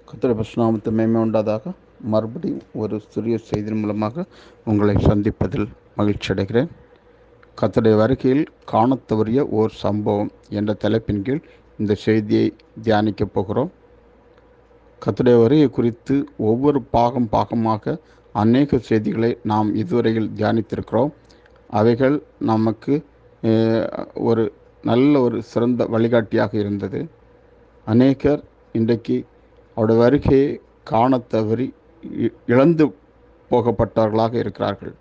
கர்த்தருடைய பரிசுத்த நாமத்துக்கு மகிமை உண்டாதாக. மறுபடியும் ஒரு சிறிய செய்தியின் மூலமாக உங்களை சந்திப்பதில் மகிழ்ச்சி அடைகிறேன். கர்த்தருடைய வருகையில் காணத் தவறிய ஓர் சம்பவம் என்ற தலைப்பின் கீழ் இந்த செய்தியை தியானிக்கப் போகிறோம். கர்த்தருடைய வருகை குறித்து ஒவ்வொரு பாகமாக அநேக செய்திகளை நாம் இதுவரையில் தியானித்திருக்கிறோம். அவைகள் நமக்கு ஒரு நல்ல ஒரு சிறந்த வழிகாட்டியாக இருந்தது. அநேகர் இன்றைக்கு அவருடைய வருகையை காணத் தவறி இழந்து போகப்பட்டவர்களாக இருக்கிறார்கள்.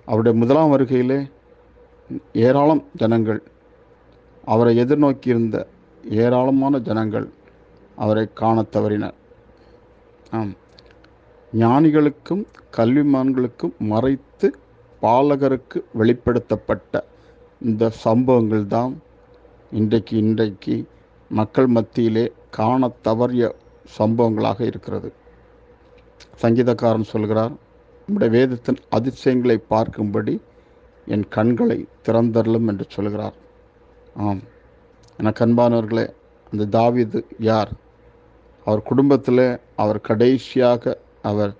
அவருடைய முதலாம் வருகையிலே ஏராளம் ஜனங்கள், அவரை எதிர்நோக்கியிருந்த ஏராளமான ஜனங்கள் அவரை காணத் தவறினர். ஆம், ஞானிகளுக்கும் கல்விமான்களுக்கும் மறைத்து பாலகருக்கு வெளிப்படுத்தப்பட்ட இந்த சம்பவங்கள் தான் இன்றைக்கு மக்கள் மத்தியிலே காணத் தவறிய சம்பவங்களாக இருக்கிறது. சங்கீதக்காரன் சொல்கிறார், நம்முடைய வேதத்தின் அதிசயங்களை பார்க்கும்படி என் கண்களை திறந்தருளும் என்று சொல்கிறார். ஆம், எனக்கு அன்பானவர்களே, அந்த தாவீது யார்? அவர் குடும்பத்தில் அவர் கடைசியாக அவர்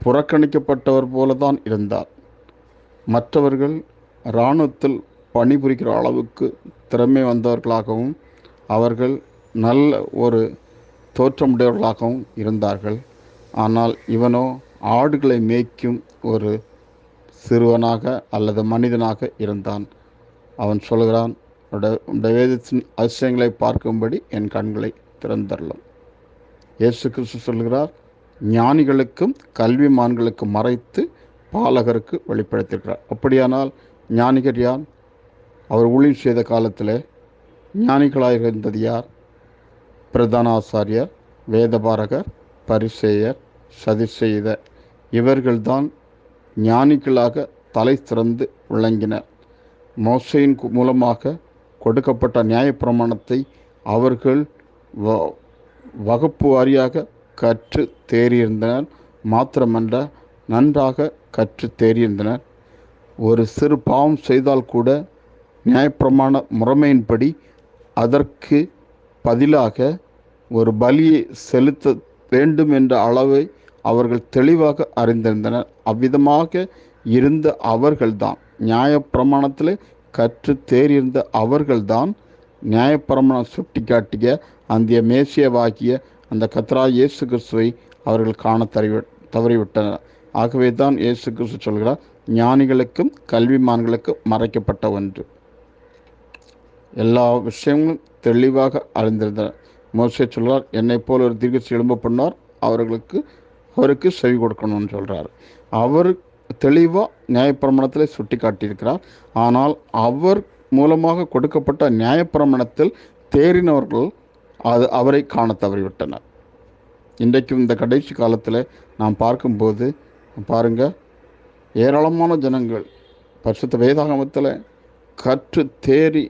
புறக்கணிக்கப்பட்டவர் போலதான் இருந்தார். மற்றவர்கள் இராணுவத்தில் பணிபுரிகிற அளவுக்கு திறமை வந்தவர்களாகவும் அவர்கள் நல்ல ஒரு தோற்றமுடையவர்களாகவும் இருந்தார்கள். ஆனால் இவனோ ஆடுகளை மேய்க்கும் ஒரு சிறுவனாக அல்லது மனிதனாக இருந்தான். அவன் சொல்கிறான், உடைய வேதத்தின் அதிசயங்களை பார்க்கும்படி என் கண்களை திறந்தருளும். இயேசு கிறிஸ்து சொல்கிறார், ஞானிகளுக்கும் கல்விமான்களுக்கும் மறைத்து பாலகருக்கு வெளிப்படுத்தியிருக்கிறார். அப்படியானால் ஞானிகர் யார்? அவர் ஊழியம் செய்த காலத்தில் ஞானிகளாக இருந்தது யார்? பிரதான ஆசாரியர், வேதபாரகர், பரிசேயர், சதுசேயர், இவர்கள்தான் ஞானிகளாக தலை சிறந்து விளங்கினர். மோசேயின் மூலமாக கொடுக்கப்பட்ட நியாயப்பிரமாணத்தை அவர்கள் வகுப்பு வாரியாக கற்று தேறியிருந்தனர். மாத்திரமன்ற, நன்றாக கற்று தேறியிருந்தனர். ஒரு சிறு பாவம் செய்தால் கூட நியாயப்பிரமாண முறைமையின்படி அதற்கு பதிலாக ஒரு பலியை செலுத்த வேண்டும் என்ற அளவை அவர்கள் தெளிவாக அறிந்திருந்தனர். அவ்விதமாக இருந்த அவர்கள்தான், நியாயப்பிரமாணத்தில் கற்று தேறியிருந்த அவர்கள்தான் நியாயப்பிரமாணம் சுட்டி காட்டிய அந்த மேசியாவாகிய அந்த கர்த்தராகிய இயேசு கிறிஸ்துவை அவர்கள் காண தவறிவிட்டனர். ஆகவே தான் இயேசு கிறிஸ்து சொல்கிறார், ஞானிகளுக்கும் கல்விமான்களுக்கும் மறைக்கப்பட்ட ஒன்று. எல்லா விஷயங்களும் தெளிவாக அறிந்திருந்தனர். மோசே சொல்கிறார், என்னை போல் ஒரு தீர்க்கதரிசி எழும்ப பண்ணார், அவருக்கு செவி கொடுக்கணும்னு சொல்கிறார். அவர் தெளிவாக நியாயப்பிரமாணத்தில் சுட்டி காட்டியிருக்கிறார். ஆனால் அவர் மூலமாக கொடுக்கப்பட்ட நியாயப்பிரமாணத்தில் தேறினவர்கள் அவரை காண தவறிவிட்டனர். இன்றைக்கும் இந்த கடைசி காலத்தில் நாம் பார்க்கும்போது பாருங்கள், ஏராளமான ஜனங்கள் பரிசுத்த வேதாகமத்தில் கற்று தேறி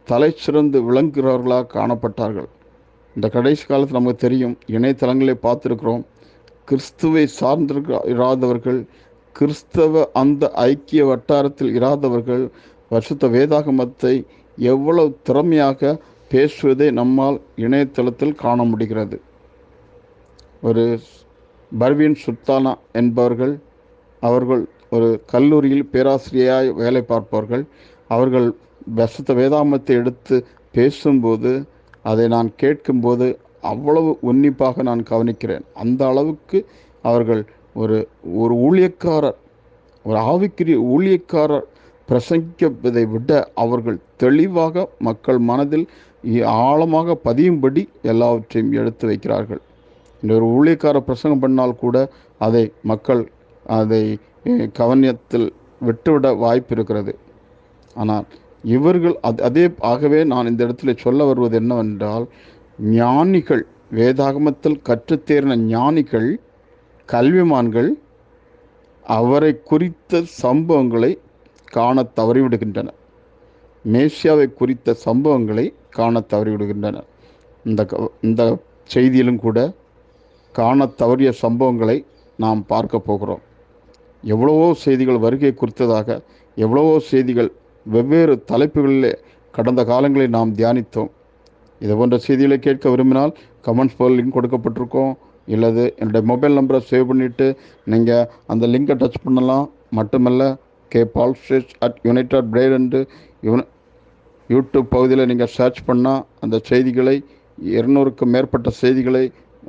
தலை சிறந்து விளங்குகிறவர்களாக காணப்பட்டார்கள். இந்த கடைசி காலத்தில் நமக்கு தெரியும், இணையதளங்களை பார்த்துருக்கிறோம், கிறிஸ்துவை இராதவர்கள், கிறிஸ்தவ அந்த ஐக்கிய வட்டாரத்தில் இராதவர்கள் பரிசுத்த வேதாகமத்தை எவ்வளவு திறமையாக பேசுவதை நம்மால் இணையதளத்தில் காண முடிகிறது. ஒரு பர்வீன் சுல்தானா என்பவர்கள், அவர்கள் ஒரு கல்லூரியில் பேராசிரியராய் வேலை பார்ப்பவர்கள். அவர்கள் பரிசுத்த வேதாகமத்தை எடுத்து பேசும்போது அதை நான் கேட்கும்போது அவ்வளவு உன்னிப்பாக நான் கவனிக்கிறேன். அந்த அளவுக்கு அவர்கள் ஒரு ஊழியக்காரர், ஒரு ஆவிக்குரிய ஊழியக்காரர் பிரசங்கிப்பதை விட அவர்கள் தெளிவாக மக்கள் மனதில் ஆழமாக பதியும்படி எல்லாவற்றையும் எடுத்து வைக்கிறார்கள். இந்த ஒரு ஊழியக்கார பிரசங்கம் பண்ணால் கூட அதை மக்கள் அதை கவனத்தில் விட்டுவிட வாய்ப்பு இருக்கிறது. ஆனால் இவர்கள் ஆகவே நான் இந்த இடத்துல சொல்ல வருவது என்னவென்றால், ஞானிகள், வேதாகமத்தில் கற்றுத்தேறின ஞானிகள், கல்விமான்கள் அவரை குறித்த சம்பவங்களை காண தவறிவிடுகின்றனர். மேசியாவை குறித்த சம்பவங்களை காண தவறிவிடுகின்றனர். இந்த செய்தியிலும் கூட காண தவறிய சம்பவங்களை நாம் பார்க்க போகிறோம். எவ்வளவோ செய்திகள் வருகை குறித்ததாக, எவ்வளவோ செய்திகள் வெவ்வேறு தலைப்புகளிலே கடந்த காலங்களில் நாம் தியானித்தோம். இது போன்ற செய்திகளை கேட்க விரும்பினால் கமெண்ட்ஸ் போல் லிங்க் கொடுக்கப்பட்டிருக்கோம். இல்லது என்னுடைய மொபைல் நம்பரை சேவ் பண்ணிவிட்டு நீங்கள் அந்த லிங்கை டச் பண்ணலாம். மட்டுமல்ல, KPaulSchurch@United என்று யூடியூப் பகுதியில் நீங்கள் சர்ச் பண்ணால் அந்த செய்திகளை 200க்கும் மேற்பட்ட செய்திகளை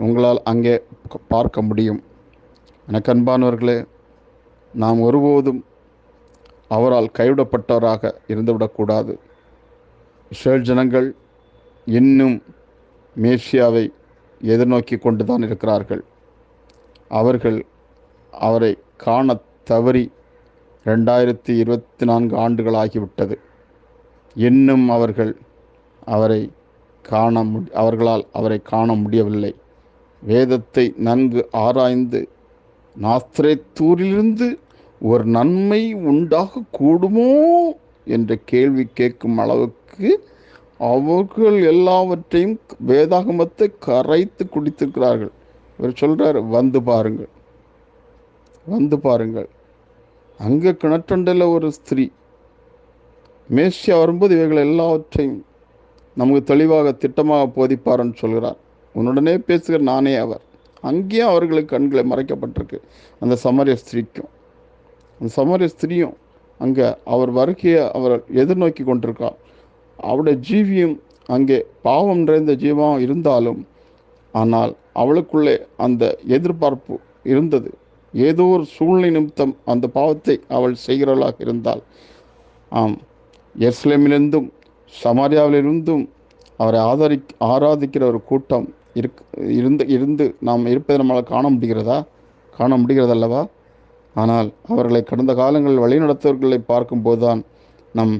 உங்களால் அங்கே பார்க்க முடியும். எனக்கு அன்பானவர்களே, நாம் ஒருபோதும் அவரால் கைவிடப்பட்டவராக இருந்துவிடக்கூடாது. இஸ்ரேல் ஜனங்கள் இன்னும் மேசியாவை எதிர்நோக்கி கொண்டு தான் இருக்கிறார்கள். அவர்கள் அவரை காண தவறி 2024 ஆண்டுகள் ஆகிவிட்டது. இன்னும் அவர்களால் அவரை காண முடியவில்லை. வேதத்தை நன்கு ஆராய்ந்து நாஸ்திரேத்தூரிலிருந்து ஒரு நன்மை உண்டாக கூடுமோ என்ற கேள்வி கேட்கும் அளவுக்கு அவர்கள் எல்லாவற்றையும் வேதாகமத்தை கரைத்து குடித்திருக்கிறார்கள். இவர் சொல்கிறார், வந்து பாருங்கள், வந்து பாருங்கள். அங்கே கிணற்றண்டையில் ஒரு ஸ்திரீ மேசியா வரும்போது இவைகள் எல்லாவற்றையும் நமக்கு தெளிவாக திட்டமாக போதிப்பார்ன்னு சொல்கிறார். உன்னுடனே பேசுகிற நானே அவர். அங்கேயும் அவர்களுக்கு கண்களை மறைக்கப்பட்டிருக்கு. அந்த சமரிய ஸ்திரீயும் அங்கே அவர் வருகையை அவர் எதிர்நோக்கி கொண்டிருக்கார். அவருடைய ஜீவியம் அங்கே பாவம் நிறைந்த ஜீவம் இருந்தாலும், ஆனால் அவளுக்குள்ளே அந்த எதிர்பார்ப்பு இருந்தது. ஏதோ ஒரு சூழ்நிலை நிமித்தம் அந்த பாவத்தை அவள் செய்கிறவளாக இருந்தால், எருசலேமிலிருந்தும் சமாரியாவிலிருந்தும் அவரை ஆராதிக்கிற ஒரு கூட்டம் இருந்து நாம் இருப்பதை நம்மளால் காண முடிகிறதல்லவா? ஆனால் அவர்களை கடந்த காலங்களில் வழிநடத்தவர்களை பார்க்கும்போது தான் நம்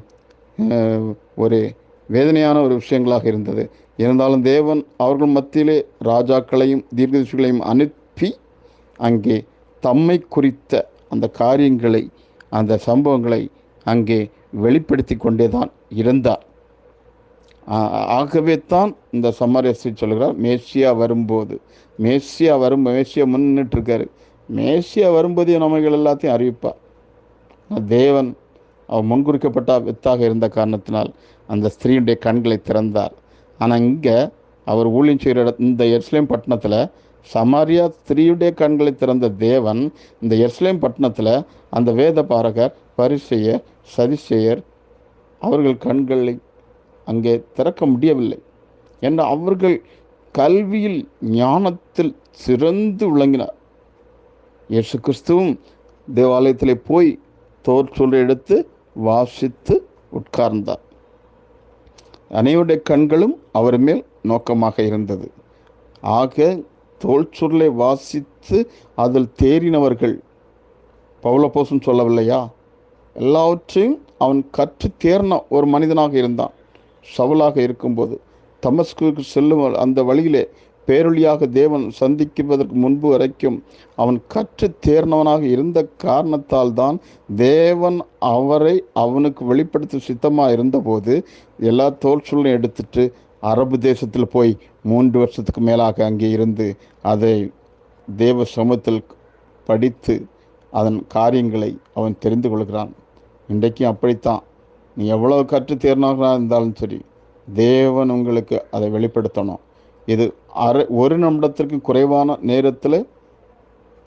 ஒரு வேதனையான ஒரு விஷயங்களாக இருந்தது. இருந்தாலும் தேவன் அவர்கள் மத்தியிலே ராஜாக்களையும் தீர்க்கதரிசிகளையும் அனுப்பி அங்கே தம்மை குறித்த அந்த காரியங்களை, அந்த சம்பவங்களை அங்கே வெளிப்படுத்தி கொண்டே தான் இருந்தார். ஆகவே தான் இந்த சமாரியஸ்ரீ சொல்கிறார், மேசியா முன்னிட்டுருக்காரு. மேசியா வரும்போது நம்மைகள் எல்லாத்தையும் அறிவிப்பார். தேவன் அவர் முன்குறிக்கப்பட்ட வித்தாக இருந்த காரணத்தினால் அந்த ஸ்திரீயுடைய கண்களை திறந்தார். ஆனால் இங்கே அவர் ஊழியம் செய்கிற இந்த எருசலேம் பட்டணத்தில் சமாரியா ஸ்திரீயுடைய கண்களை திறந்த தேவன் இந்த எருசலேம் பட்டணத்தில் அந்த வேத பாரகர், பரிசேயர், சதுசேயர் அவர்கள் கண்களை அங்கே திறக்க முடியவில்லை. என்று அவர்கள் கல்வியில் ஞானத்தில் சிறந்து விளங்கினார். இயேசு கிறிஸ்துவும் தேவாலயத்தில் போய் தோற்சொல்லை எடுத்து வாசித்து உட்கார்ந்தார். அனைவருடைய கண்களும் அவர் மேல் நோக்கமாக இருந்தது. ஆக தோல்சொல்லை வாசித்து அதில் தேறினவர்கள், பவுலப்போஸ்தலன் சொல்லவில்லையா, எல்லாவற்றையும் அவன் கற்று தேர்ன ஒரு மனிதனாக இருந்தான். சவுலாக இருக்கும்போது தமஸ்குக்கு செல்லும் அந்த வழியிலே பேரொழியாக தேவன் சந்திக்குவதற்கு முன்பு வரைக்கும் அவன் கற்று தேர்ந்தவனாக இருந்த காரணத்தால் தான் தேவன் அவரை அவனுக்கு வெளிப்படுத்த சித்தமாக இருந்தபோது எல்லா தோல்சொல்லையும் எடுத்துட்டு அரபு தேசத்தில் போய் 3 வருஷத்துக்கு மேலாக அங்கே இருந்து அதை தேவ சமூகத்தில் படித்து அதன் காரியங்களை அவன் தெரிந்து கொள்கிறான். இன்றைக்கும் அப்படித்தான். நீ எவ்வளவு கற்று தேர்ந்தவனாக இருந்தாலும் சரி, தேவன் உங்களுக்கு அதை வெளிப்படுத்தணும். இது ஒரு நிமிடத்திற்கு குறைவான நேரத்தில்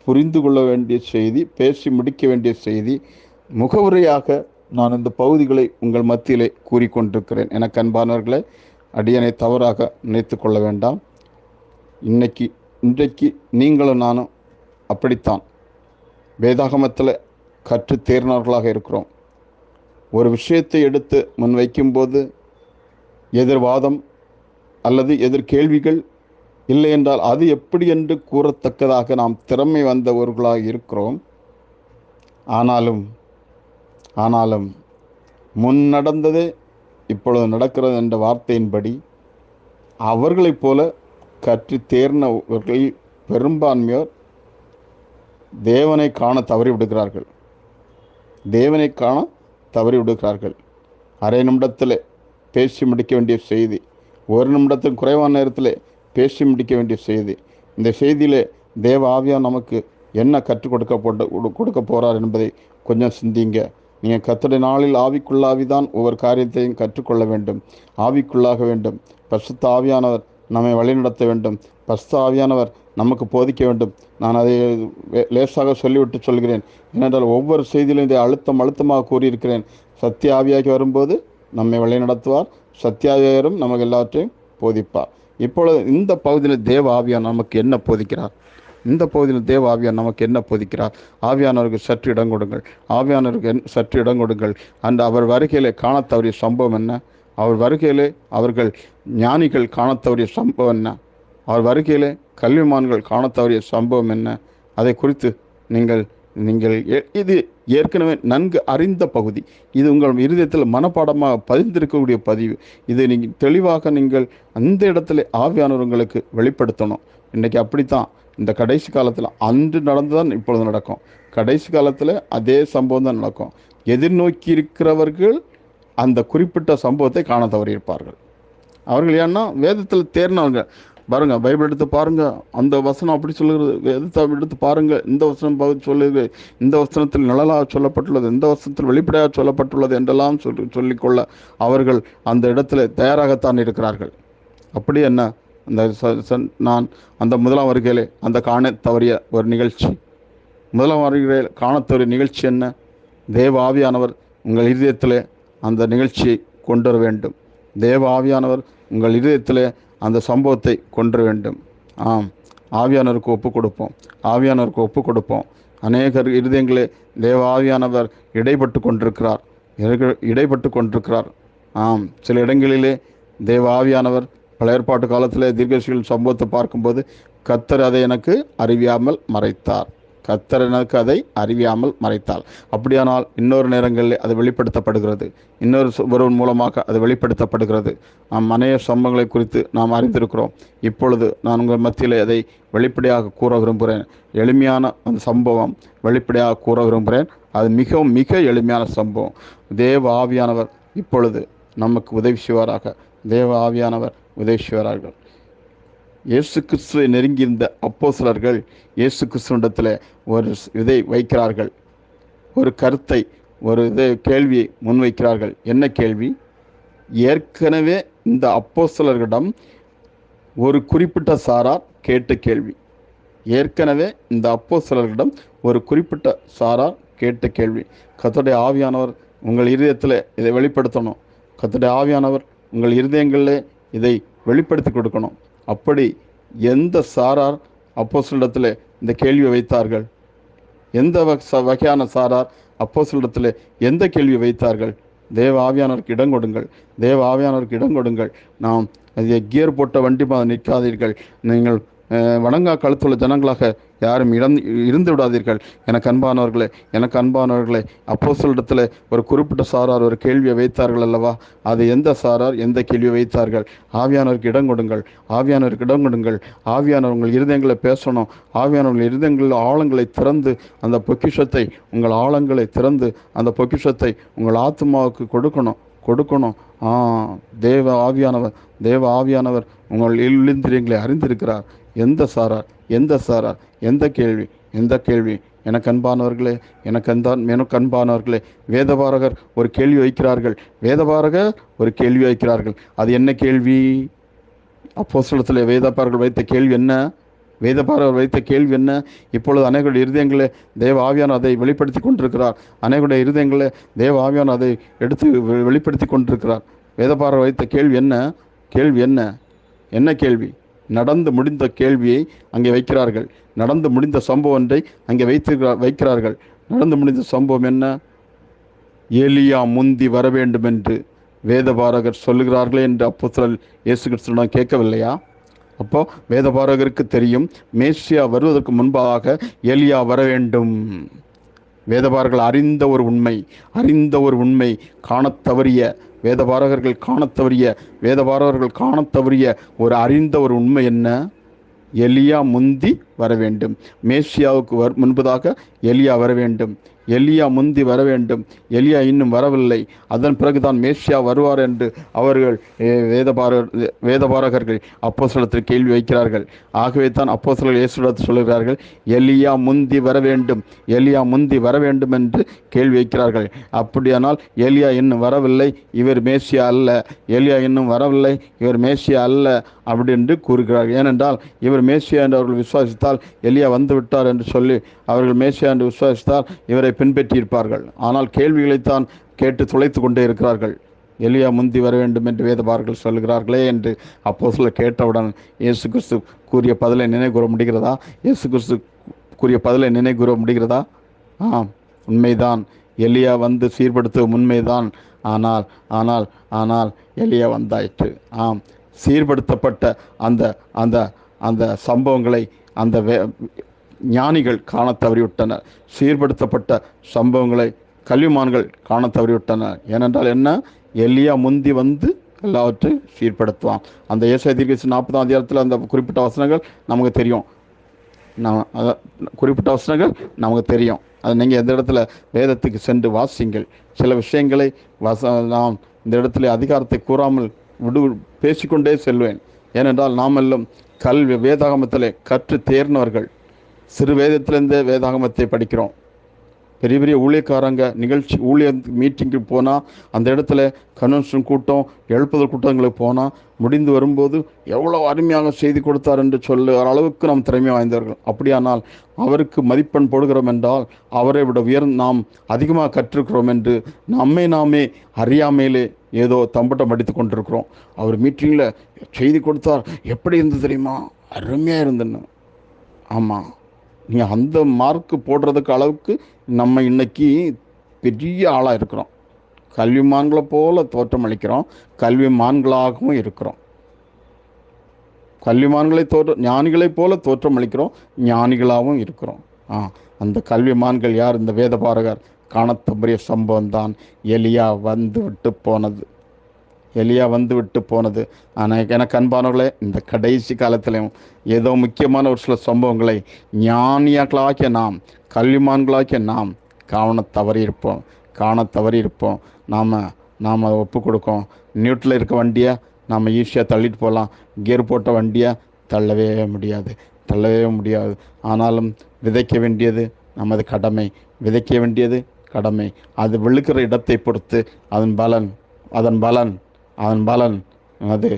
புரிந்து கொள்ள வேண்டிய செய்தி, பேசி முடிக்க வேண்டிய செய்தி. முகவுரையாக நான் இந்த பகுதிகளை உங்கள் மத்தியிலே கூறிக்கொண்டிருக்கிறேன். எனக்கு அன்பானவர்களை, அடியனை தவறாக நினைத்து கொள்ள வேண்டாம். இன்றைக்கு நீங்களும் நானும் அப்படித்தான் வேதாகமத்தில் கற்று தேர்ந்தவர்களாக இருக்கிறோம். ஒரு விஷயத்தை எடுத்து முன் வைக்கும்போது எதிர்வாதம் அல்லது எதிர்கேள்விகள் இல்லை என்றால் அது எப்படி என்று கூறத்தக்கதாக நாம் திறமை வந்தவர்களாக இருக்கிறோம். ஆனாலும் முன் நடந்ததே இப்பொழுது நடக்கிறது என்ற வார்த்தையின்படி அவர்களைப் போல கற்று தேர்ந்தவர்களில் பெரும்பான்மையோர் தேவனை காண தவறிவிடுகிறார்கள். அரை நிமிடத்தில் பேசி முடிக்க வேண்டிய செய்தி, ஒரு நிமிடத்துக்கு குறைவான நேரத்தில் பேசி முடிக்க வேண்டிய செய்தி. இந்த செய்தியில் தேவ ஆவியார் நமக்கு என்ன கற்றுக் கொடுக்க போகிறார் என்பதை கொஞ்சம் சிந்திங்க. நீங்கள் கர்த்தருடைய நாளில் ஆவிக்குள்ளாவிதான் ஒவ்வொரு காரியத்தையும் கற்றுக்கொள்ள வேண்டும், ஆவிக்குள்ளாக வேண்டும். பரிசுத்த ஆவியானவர் நம்மை வழிநடத்த வேண்டும். பரிசுத்த ஆவியானவர் நமக்கு போதிக்க வேண்டும். நான் அதை லேசாக சொல்லிவிட்டு சொல்கிறேன். ஏனென்றால் ஒவ்வொரு செய்தியிலும் இதை அழுத்தமாக கூறியிருக்கிறேன். சத்திய ஆவியாகி வரும்போது நம்மை வழிநடத்துவார். சத்தியாவியாரும் நமக்கு எல்லாவற்றையும் போதிப்பார். இப்பொழுது இந்த பகுதியில் தேவ ஆவியார் நமக்கு என்ன போதிக்கிறார்? இந்த பகுதியில் தேவ ஆவியார் நமக்கு என்ன போதிக்கிறார்? ஆவியானவருக்கு சற்று இடம் கொடுங்கள். ஆவியானவருக்கு சற்று இடம் கொடுங்கள். அந்த அவர் வருகையிலே காணத் தவறிய சம்பவம் என்ன? அவர் வருகையிலே அவர்கள் ஞானிகள் காணத் தவறிய சம்பவம் என்ன? அவர் வருகையிலே கல்விமான்கள் காணத் தவறிய சம்பவம் என்ன? அதை குறித்து நீங்கள் இது ஏற்கனவே நன்கு அறிந்த பகுதி. இது உங்கள் இருதயத்தில் மனப்பாடமாக பதிந்திருக்கக்கூடிய பதிவு. இதை நீங்கள் தெளிவாக அந்த இடத்துல ஆவியானவர் உங்களுக்கு வெளிப்படுத்தணும். இன்றைக்கி அப்படித்தான். இந்த கடைசி காலத்தில் அன்று நடந்துதான் இப்பொழுது நடக்கும். கடைசி காலத்தில் அதே சம்பவம் தான் நடக்கும். எதிர்நோக்கி இருக்கிறவர்கள் அந்த குறிப்பிட்ட சம்பவத்தை காண தவறியிருப்பார்கள். அவர்கள் ஏன்னா வேதத்தில் தேர்னவங்க. பாருங்க, பைபிள் எடுத்து பாருங்க, அந்த வசனம் அப்படி சொல்லுகிறது. வேதத்தை எடுத்து பாருங்க, இந்த வசனம் சொல்லுகிறது, இந்த வசனத்தில் நிழலாக சொல்லப்பட்டுள்ளது, இந்த வசனத்தில் வெளிப்படையாக சொல்லப்பட்டுள்ளது என்றெல்லாம் சொல்லிக்கொள்ள அவர்கள் அந்த இடத்துல தயாராகத்தான் இருக்கிறார்கள். அப்படி என்ன நான் அந்த முதலாம் வருகையிலே அந்த காண தவறிய ஒரு நிகழ்ச்சி, முதலாம் வருகையில் காண தவறிய நிகழ்ச்சி என்ன? தேவ ஆவியானவர் உங்கள் இதயத்திலே அந்த நிகழ்ச்சியை கொண்டு வர வேண்டும். தேவ ஆவியானவர் உங்கள் இதயத்திலே அந்த சம்பவத்தை கொண்டு வேண்டும். ஆம், ஆவியானவருக்கு ஒப்பு கொடுப்போம். ஆவியானவருக்கு ஒப்பு கொடுப்போம். அநேகர் இருதயங்களே தேவ ஆவியானவர் இடைப்பட்டு கொண்டிருக்கிறார். ஆம், சில இடங்களிலே தேவ ஆவியானவர் பழைய ஏற்பாட்டு காலத்தில் தீர்க்கதரிசிகள் சம்பவத்தை பார்க்கும்போது கர்த்தர் அதை எனக்கு அறிவியாமல் மறைத்தார். அப்படியானால் இன்னொரு நேரங்களில் அது வெளிப்படுத்தப்படுகிறது. ஒருவன் மூலமாக அது வெளிப்படுத்தப்படுகிறது. நாம் அநேக சம்பவங்களை குறித்து நாம் அறிந்திருக்கிறோம். இப்பொழுது நான் உங்கள் மத்தியில் அதை வெளிப்படையாக கூற விரும்புகிறேன். எளிமையான அந்த சம்பவம் வெளிப்படையாக கூற விரும்புகிறேன். அது மிகவும் மிக எளிமையான சம்பவம். தேவ ஆவியானவர் இப்பொழுது நமக்கு உதவி செய்வாராக. தேவ ஆவியானவர் உதவி செய்வார்கள். இயேசு கிறிஸ்துவை நெருங்கியிருந்த அப்போஸ்தலர்கள் இயேசு கிறிஸ்துவிடத்தில் ஒரு இதை வைக்கிறார்கள். ஒரு கருத்தை, ஒரு கேள்வியை முன்வைக்கிறார்கள். என்ன கேள்வி? ஏற்கனவே இந்த அப்போஸ்தலர்களிடம் ஒரு குறிப்பிட்ட சாரார் கேட்ட கேள்வி. கர்த்தருடைய ஆவியானவர் உங்கள் இருதயத்தில் இதை வெளிப்படுத்தணும். கர்த்தருடைய ஆவியானவர் உங்கள் இருதயங்களில் இதை வெளிப்படுத்தி கொடுக்கணும். அப்படி எந்த சாரார் அப்போஸ்தலரிடத்தில் இந்த கேள்வியை வைத்தார்கள்? எந்த வகையான சாரார் அப்போஸ்தலரிடத்தில் எந்த கேள்வி வைத்தார்கள்? தேவ ஆவியானவருக்கு இடம் கொடுங்கள். நாம் அதை கியர் போட்ட வண்டி மாதிரி நிற்காதீர்கள். நீங்கள் வணங்கா கழுத்துள்ள ஜனங்களாக யாரும் இருந்து விடாதீர்கள். எனக்கு அன்பானவர்களே, அப்போஸ்தலரிடத்தில் ஒரு குறிப்பிட்ட சாரார் ஒரு கேள்வியை வைத்தார்கள் அல்லவா? அது எந்த சாரார் எந்த கேள்வியை வைத்தார்கள்? ஆவியானவருக்கு இடம் கொடுங்கள். ஆவியானவர் உங்கள் இருதயங்களை பேசணும். ஆவியானவர் உங்கள் இருதயங்களில் ஆழங்களை திறந்து அந்த பொக்கிஷத்தை உங்கள் ஆத்மாவுக்கு கொடுக்கணும். தேவ ஆவியானவர் உங்கள் இந்திரியங்களை அறிந்திருக்கிறார். எந்த சாரார் எந்த கேள்வி? எனக்கு அன்பானவர்களே, வேதபாரகர் ஒரு கேள்வி வைக்கிறார்கள். அது என்ன கேள்வி? அப்போஸ்தலத்திலே வேதபாரகர் வைத்த கேள்வி என்ன? இப்பொழுது அநேகருடைய இருதயங்களே தேவ ஆவியானவர் அதை வெளிப்படுத்தி கொண்டிருக்கிறார். அநேகருடைய இருதயங்களே தேவ ஆவியானவர் அதை எடுத்து வெளிப்படுத்தி கொண்டிருக்கிறார். வேதபாரகர் வைத்த கேள்வி என்ன? என்ன கேள்வி? நடந்து முடிந்த கேள்வியை அங்கே வைக்கிறார்கள். நடந்து முடிந்த சம்பவம் ஒன்றை அங்கே வைக்கிறார்கள். நடந்து முடிந்த சம்பவம் என்ன? எலியா முந்தி வர வேண்டும் என்று வேதபாரகர் சொல்லுகிறார்களே என்று அப்போஸ்தலர் இயேசு கிறிஸ்துவிடம் கேட்கவில்லையா? அப்போ வேதபாரகருக்கு தெரியும், மேசியா வருவதற்கு முன்பாக எலியா வர வேண்டும். வேதபாரகர்கள் அறிந்த ஒரு உண்மை வேதபாரகர்கள் காணத்தவறிய ஒரு அறிந்த ஒரு உண்மை என்ன? எலியா முந்தி வர வேண்டும். மேசியாவுக்கு முன்பதாக எலியா வர வேண்டும். எலியா முந்தி வர வேண்டும். எலியா இன்னும் வரவில்லை. அதன் பிறகுதான் மேசியா வருவார் என்று அவர்கள் வேதபாரகர்கள் அப்போஸ்தலத்தில் கேள்வி வைக்கிறார்கள். ஆகவே தான் அப்போஸ்தலர்கள் இயேசுவிடத்தில் சொல்கிறார்கள், எலியா முந்தி வர வேண்டும், எலியா முந்தி வர வேண்டும் என்று கேள்வி வைக்கிறார்கள். அப்படியானால் எலியா இன்னும் வரவில்லை, இவர் மேசியா அல்ல, எலியா இன்னும் வரவில்லை, இவர் மேசியா அல்ல அப்படின்னு கூறுகிறார்கள். ஏனென்றால் இவர் மேசியா என்று அவர்கள் விசுவாசித்தால் எலியா வந்து விட்டார் என்று சொல்லி அவர்கள் மேசியா என்று விசுவாசித்தால் இவரை பின்பற்றியிருப்பார்கள். ஆனால் கேள்விகளைத்தான் கேட்டு துளைத்து கொண்டே இருக்கிறார்கள். எலியா முந்தி வர வேண்டும் என்று வேதபாரகர்கள் சொல்கிறார்களே என்று அப்போஸ்தலர் கேட்டவுடன் இயேசு கிறிஸ்து கூறிய பதிலை நினைவுகூர முடிகிறதா? இயேசு கிறிஸ்து கூறிய பதிலை நினைவுகூர முடிகிறதா? உண்மைதான், எலியா வந்து சீர்படுத்தும் உண்மைதான். ஆனால் ஆனால் ஆனால் எலியா வந்தாயிற்று. சீர்படுத்தப்பட்ட அந்த அந்த அந்த சம்பவங்களை அந்த ஞானிகள் காண தவறிவிட்டனர். சீர்படுத்தப்பட்ட சம்பவங்களை கல்விமான்கள் காண தவறிவிட்டனர். ஏனென்றால் என்ன? எலியா முந்தி வந்து எல்லாவற்றையும் சீர்படுத்துவான். அந்த ஏசாயா தீர்க்கதரிசி 40ஆம் அதிகாரத்தில் அந்த குறிப்பிட்ட வசனங்கள் நமக்கு தெரியும். குறிப்பிட்ட வசனங்கள் நமக்கு தெரியும். அது நீங்கள் எந்த இடத்துல வேதத்துக்கு சென்று வாசிங்கள். சில விஷயங்களை நாம் இந்த இடத்துல அதிகாரத்தை கூறாமல் பேசிக்கொண்டே செல்வேன். ஏனென்றால் நாம் எல்லாம் வேதாகமத்தில் கற்று தேர்ந்தவர்கள். சிறு வேதத்திலேருந்தே வேதாகமத்தை படிக்கிறோம். பெரிய பெரிய ஊழியக்காரங்க ஊழியர் மீட்டிங்கு போனால், அந்த இடத்துல கன்வென்ஷன் கூட்டம், எழுப்புதல் கூட்டங்களுக்கு போனால் முடிந்து வரும்போது எவ்வளோ அருமையாக செய்தி கொடுத்தார் என்று சொல்ல அளவுக்கு நாம் திறமை வாய்ந்தவர்கள். அப்படியானால் அவருக்கு மதிப்பெண் போடுகிறோம் என்றால் அவரை விட நாம் அதிகமாக கற்றிருக்கிறோம் என்று நாமே அறியாமையிலே ஏதோ தம்பட்டம் அடித்து கொண்டிருக்கிறோம். அவர் மீட்டிங்கில் செய்தி கொடுத்தார், எப்படி இருந்தது தெரியுமா? அருமையாக இருந்துன்னு. ஆமாம், நீங்கள் அந்த மார்க்கு போடுறதுக்கு அளவுக்கு நம்ம இன்னைக்கு பெரிய ஆளாக இருக்கிறோம். கல்விமான்களை போல தோற்றம் அளிக்கிறோம், கல்விமான்களாகவும் இருக்கிறோம். ஞானிகளைப் போல தோற்றம் அளிக்கிறோம், ஞானிகளாகவும் இருக்கிறோம். அந்த கல்விமான்கள் யார்? இந்த வேதபாரகர் காணத்தம்பரிய சம்பவம் தான் எலியா வந்து விட்டு போனது. ஆனால் எனக்கு அன்பானவர்களே, இந்த கடைசி காலத்திலையும் ஏதோ முக்கியமான ஒரு சில சம்பவங்களை ஞானியாக்களாகிய நாம், கல்விமான்களாகிய நாம் காண தவறியிருப்போம். நாம் அதை ஒப்பு கொடுக்கோம். நியூட்டில் இருக்க வண்டியை நாம் ஈஸியாக தள்ளிட்டு போகலாம், கியர் போட்ட வண்டியை தள்ளவே முடியாது. ஆனாலும் விதைக்க வேண்டியது நமது கடமை. அது விழுக்கிற இடத்தை பொறுத்து அதன் பலன் அது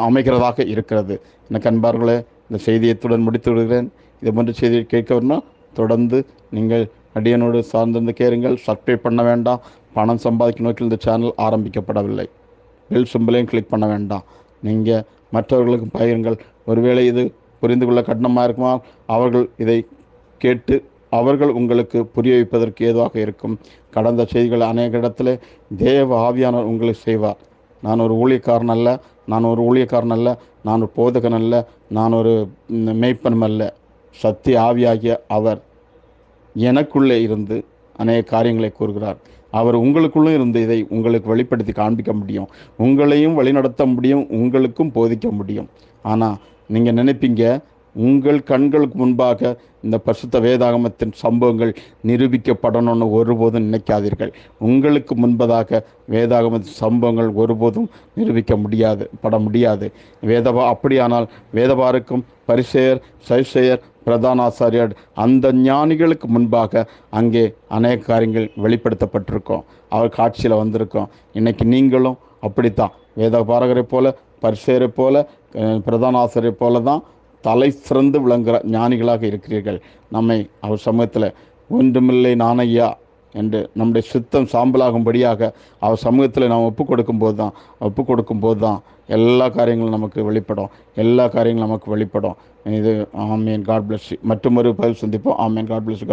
அமைக்கிறதாக இருக்கிறது. எனக்கு அன்பார்களே, இந்த செய்தியத்துடன் முடித்து விடுகிறேன். இது போன்ற செய்தியை கேட்கணும்னா தொடர்ந்து நீங்கள் அடியனோடு சார்ந்திருந்து கேளுங்கள். சப்ஸ்கிரைப் பண்ண வேண்டாம். பணம் சம்பாதிக்க நோக்கில் இந்த சேனல் ஆரம்பிக்கப்படவில்லை. பெல் சிம்பலையும் கிளிக் பண்ண வேண்டாம். நீங்கள் மற்றவர்களுக்கும் பகிருங்கள். ஒருவேளை இது புரிந்து கொள்ள கடினமாக இருக்குமா, அவர்கள் இதை கேட்டு அவர்கள் உங்களுக்கு புரிய வைப்பதற்கு ஏதுவாக இருக்கும். கடந்த செய்திகள் அநேக இடத்துல தேவ ஆவியானவர் உங்களுக்கு செய்வார். நான் ஒரு ஊழியக்காரன் அல்ல, நான் ஒரு போதகன் அல்ல, நான் ஒரு மேய்ப்பனும் அல்ல. சத்திய ஆவியாகிய அவர் எனக்குள்ளே இருந்து அநேக காரியங்களை கூறுகிறார். அவர் உங்களுக்குள்ளும் இருந்து இதை உங்களுக்கு வெளிப்படுத்தி காண்பிக்க முடியும். உங்களையும் வழிநடத்த முடியும், உங்களுக்கும் போதிக்க முடியும். ஆனால் நீங்கள் நினைப்பீங்க, உங்கள் கண்களுக்கு முன்பாக இந்த பரிசுத்த வேதாகமத்தின் சம்பவங்கள் நிரூபிக்கப்படணும்னு ஒருபோதும் நினைக்காதீர்கள். உங்களுக்கு முன்பதாக வேதாகமத்தின் சம்பவங்கள் ஒருபோதும் பட முடியாது. அப்படியானால் வேதபாரக்கும் பரிசேயர், சதுசேயர், பிரதான ஆசாரியர் அந்த ஞானிகளுக்கு முன்பாக அங்கே அநேக காரியங்கள் வெளிப்படுத்தப்பட்டிருக்கோம். அவர் காட்சியில் வந்திருக்கோம். இன்னைக்கு நீங்களும் அப்படித்தான் வேதபாரகரை போல, பரிசேயரை போல, பிரதான ஆசாரியரை போல தான் தலை சிறந்து விளங்குகிற ஞானிகளாக இருக்கிறீர்கள். நம்மை அவர் சமூகத்தில் ஒன்றுமில்லை நானையா என்று நம்முடைய சித்தம் சாம்பலாகும்படியாக அவர் சமூகத்தில் நாம் ஒப்பு கொடுக்கும்போது தான் எல்லா காரியங்களும் நமக்கு வெளிப்படும். இது ஆமேன். God bless you. மற்றும் ஒரு பதில் சந்திப்போம். ஆமேன். God bless you.